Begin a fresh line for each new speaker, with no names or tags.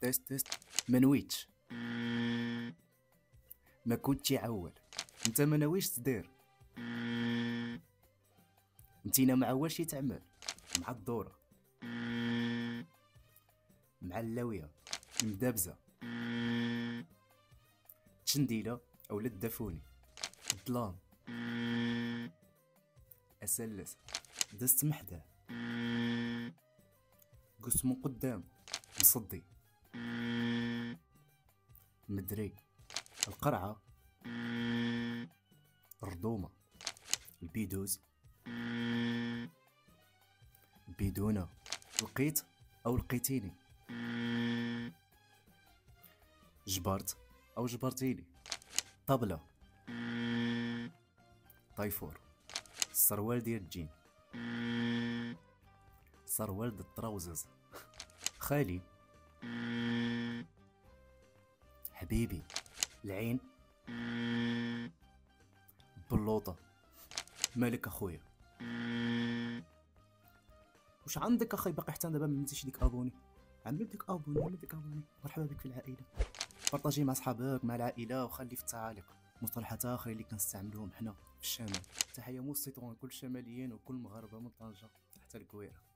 تيست تيست. ما نويتش، ما كنتش عول. انت ما ناويش تدير، انتينا ما عوالش يتعمل. مع الدورة، مع اللاوية المدابزة، تشنديلة أولا الدافوني، الظلام، أسلس، دست محداه، قس من قدام، مصدي، مدري، القرعة، الردومة، البيدوز، البيدونة، لقيت أو لقيتيني، جبرت أو جبرتيني، طبلة، طيفور، السروال ديال الجين، سروال ديال الطراوزز، خالي، حبيبي، العين، بلوطة، مالك اخويا؟ واش عندك اخي باقي حتى دابا ما عملتيش ديك ابوني؟ عمل ديك ابوني، عمل ديك ابوني. مرحبا بك في العائله، بارطاجي مع صحابك مع العائله، وخلي في التعاليق مصطلحات اخرين اللي كنستعملوهم حنا في الشمال. تحيه مو السيطوان كل الشماليين وكل المغاربه من طنجه حتى الكويره.